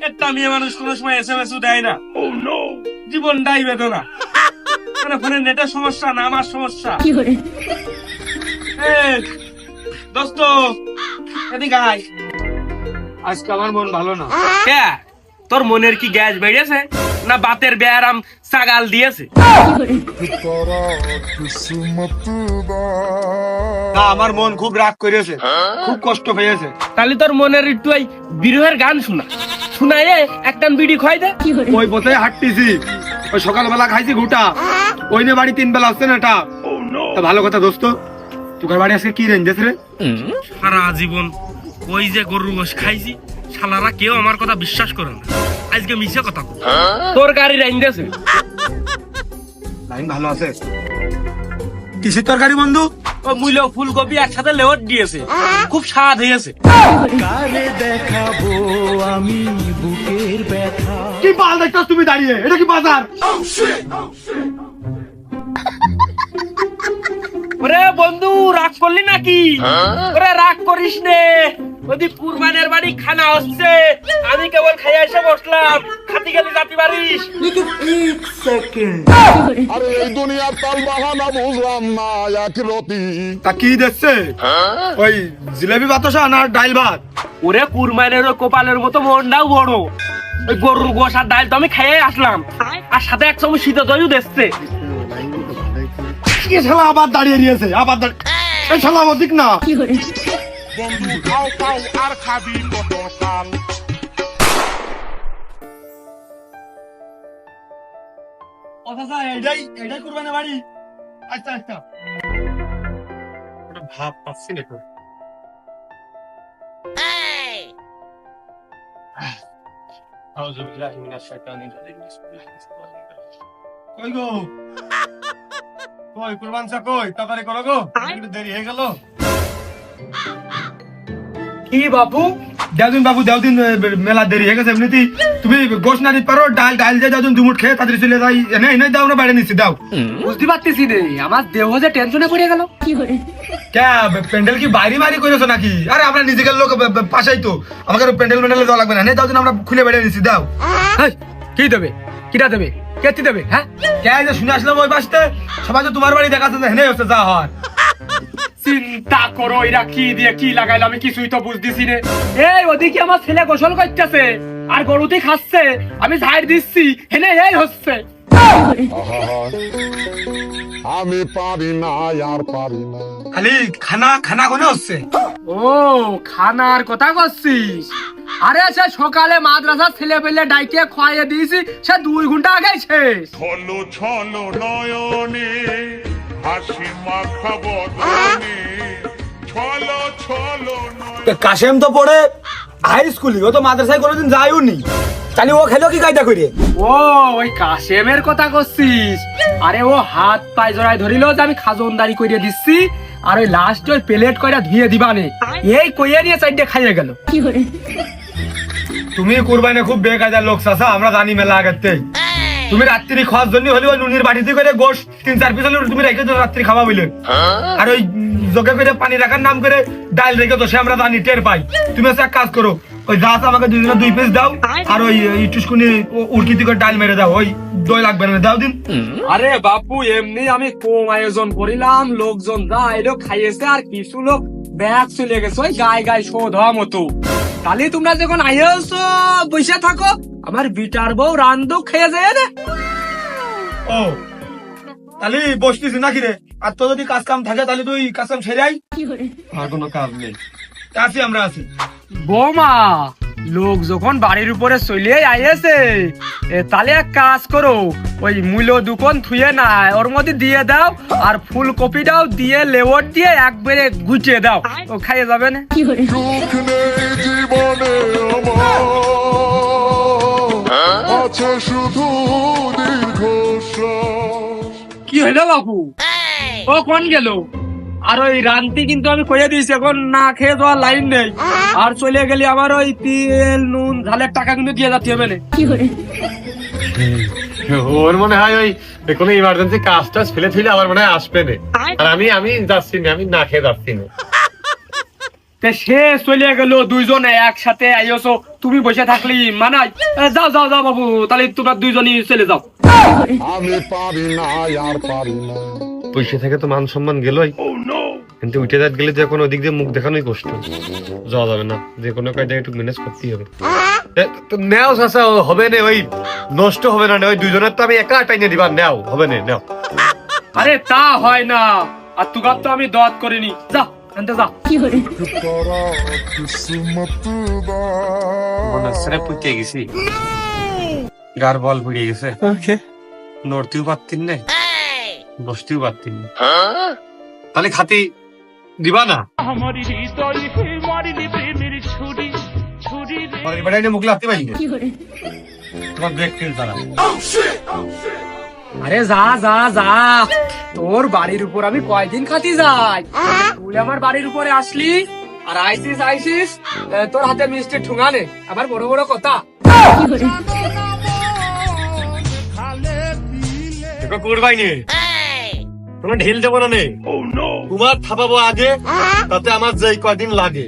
একটা মেয়ে মানুষ কোনো সময় SMS দেয় না। জীবনটাই বেদনা। মানে ফোনে নেটের সমস্যা না আমার সমস্যা। দোস্ত এদিকে আয়। আজকে আমার মন ভালো না। কে তোর মনের কি গ্যাস বেরিয়েছে না বাতের ব্যায়াম ছাগাল দিয়েছে? আমার মন খুব রাগ করেছে, খুব কষ্ট পেয়েছে। তাহলে তোর মনের একটু ওই বিরহের গান শুনাইয়ে একটা বিড়ি খাই দে। ওই পথে হাঁটতেছি, ওই সকালবেলা খাইছি ঘুটা, ওই নিয়ে বাড়ি 3 বেলা আসছে না এটা। ভালো কথা দোস্ত, তোর বাড়ি আজকে কি রেঞ্জ রে? সারা জীবন ওই যে গরুর গোশ খাইছি, শালারা কেউ আমার কথা বিশ্বাস করে না। আজকে মিছে কথা তোর গাড়ি রেঞ্জ আছে। লাইন ভালো আছে। কিসের তরকারি বন্ধু? ও মূলো ফুলকপি একসাথে লেওয়ার দিয়েছে, খুব স্বাদ হয়েছে। কারে দেখাবো আমি বুকের ব্যথা। কি বাল দেখছস তুমি দাঁড়িয়ে? এটা কি বাজার? ওরে বন্ধু রাগ করলি নাকি? ওরে রাগ করিস নে, ওদি কুরবানের বাড়ি খানা হচ্ছে, আমি কেবল খাইয়া এসে বসলাম। খাতি গেলি জাতি পারিস? এক সেকেন্ড। আরে এই দুনিয়ার তাল বাহানা বুঝলাম না এক রতি। তা কি দেখছে? ওই জিলেবি বাতাসা না ডাইল ভাত? ওরে কুরবানের কপালের মতো মনটাও বড়। ওই গরুর গোশ আর ডাইল তো আমি খাইয়ে আসলাম, আর সাথে 1 চামচ শীত দইও দেখছে। কি শালা আবার দাঁড়িয়ে নিয়েছে? আবার এই শালা আমার দিক না। বন্ধু খাও খাও আর খাবি কত কাল। এটাই কুরবানের বাড়ি। আচ্ছা আচ্ছা, ওটা ভাব পাচ্ছি না। কই গো, কই কুরবান চা কই? তাড়াতাড়ি করো গো, একটু দেরি হয়ে গেল। কি বাবু? দেওদিন বাবু, দেওদিন মেলা দেরি হয়ে গেছে। এমনিতেই তুমি গোশ না দিতে পারো, ডাল দিয়ে দেওদিন 2 মুঠ খেয়ে তাড়াতাড়ি চলে যাই। এনে দাও না, বাইরে নিচ্ছি দাও। বুঝতে পারতেছি রে, আমার দেহ যে টেনশনে পড়ে গেল। কে প্যান্ডেল কি বাইরে করেছো নাকি? আরে আমরা নিজেদের লোক পাশেই তো, আমাকে প্যান্ডেলে যাওয়া লাগবে না। এনে দাওদিন আমরা খুলে বাইরে নিচ্ছি দাও। কি দেবে? কিটা দেবে? কেতি দেবে? হ্যাঁ কে যে শুনে আসলাম ওই পাশে সবাই তো তোমার বাড়ি দেখাচ্ছে, হেনে হচ্ছে যা হয়। চিন্তা করো এরা কি দিয়ে কি লাগাইলো, আমি কিছুই তো বুঝতেছি রে। এই ওদিকে আমার ছেলে গোসল করতেছে আর গরুতে খাচ্ছে, আমি ঝাড় দিচ্ছি, হেনে এই হচ্ছে। আমি পারি না আর পারি না। খালি খানা কোনে হচ্ছে? ও খানার কথা করছিস? আরে সে সকালে মাদ্রাসার ছেলে পেলে ডাইকে খাইয়ে দিয়েছি, সে 2 ঘন্টা আগে শেষ। ছলো ছলো নয়নে হাসি মাখা বদনে, ছলো ছলো নয়নে। কাশেম তো পড়ে হাই স্কুলে, ও তো মাদ্রাসায় কোনোদিন যায়ও নি, তাহলে ও খেলো কি কায়দা করে? ও ওই কাশেমের কথা করছিস? আরে ও হাত পায়ে জড়ায় ধরিল যে আমি খাজনদারি করে দিচ্ছি, আর ওই লাস্ট ওই প্লেট কইরা ধুয়ে দিবানে, এই কইয়া নিয়ে 4টে খাইয়ে গেল। তুমি কুরবানে খুব বেকায়দার লোক চাচা, আমরা জানি মেলা আগেতে। তুমি রাত্রি খাওয়ার জন্য হলে ওই নুনির বাটিতে করে গোশ 3-4 পিস হলে তুমি রেখে তো রাত্রি খাওয়া বলে, আর ওই জগে করে পানি রাখার নাম করে ডাল রেখে তো সে আমরা জানি, টের পাই। তুমি এক কাজ করো, ওই গাছ আমাকে 2 পিস দাও, আর ওই টুসকুনি উড়কিতে করে ডাল মেরে দাও, ওই দই লাগবে না, দাও দিন। আরে বাপু এমনি আমি কম আয়োজন করিলাম, লোকজন যা এলো খাইয়েছে, আর কিছু লোক ব্যাগ চলে গেছে ওই গায়ে শোধ হওয়া মতো। তাহলে তোমরা যখন আইসো বসে থাকো, আমার বিটার বউ রান্দো খেয়ে যায় না। ও তাহলে বসতেছি নাকি রে? আর তো যদি কাজ কাম থাকে তাহলে তুই কাজ কাম সেরে আই। আর কোনো কাজ নেই, আসি আমরা আসি। বৌমা লোক যখন বাড়ির উপরে চলে আইছে, তাহলে এক কাজ করো, ওই মূলো দুকন থুয়ে না ওর মধ্যে দিয়ে দাও, আর ফুলকপিটাও দিয়ে লেওয়ার দিয়ে একবারে গুছিয়ে দাও, ও খাইয়ে যাবে না। সুখ নেই জীবনে আমার, আছে শুধু দীর্ঘশ্বাস। কি হইলো বাপু? ও কোন গেল? আর ওই রান্তি কিন্তু আমি কইয়া দিয়েছি, এখন না খেয়ে যাওয়ার লাইন নেই, আর চলে গেলে আমার ওই তেল নুন ঝালের টাকা কিন্তু দিয়ে যাতে হবে না। ওর মনে হয় ওই কোনো ইমার্জেন্সি কাজ টাজ ফেলে আবার মনে হয় আসবে না, আর আমি যাচ্ছি না, আমি না খেয়ে যাচ্ছি না। তে সে চলে গেল, দুইজনে একসাথে আইসো, তুমি বসে থাকলি মানাই? যাও যাও যাও বাবু, তাহলে তোমরা দুইজনই চলে যাও। আমি পারি না আর পারি না। পয়সা থেকে তো মান সম্মান গেলই, কিন্তু উঠে যাত গেলে যে কোনো ওদিক দিয়ে মুখ দেখানোই কষ্ট, যাওয়া যাবে না, যে কোনো কায়দায় একটু ম্যানেজ করতেই হবে। নেও চাচা, হবে না, ওই নষ্ট হবে না, ওই দুইজনের তো আমি একা টাইনে দিবা, নেও হবে না, নেও। আরে তা হয় না, আর তুগার তো আমি দাওয়াত করিনি, যা আনতে যা। মনে হচ্ছে না পুঁতে গেছি, গার বল পুড়িয়ে গেছে, নড়তেও পারতিন না, বসতেও পারতিন না, তাহলে খাতি দিবা না? মুখ লাগতে পারি তোমার ব্রেক ফিল তারা। আরে যা যা যা, তোর বাড়ির উপর আমি কয়দিন খাতি যাই? তুই আমার বাড়ির উপরে আসলি আর আইসিস তোর হাতে মিষ্টি ঠুঙানে, আবার বড় বড় কথা। করবাই নে, তোমার ঢিল দেবো না, নে তোমার থাপাবো আগে, তাতে আমার যে কয়দিন লাগে।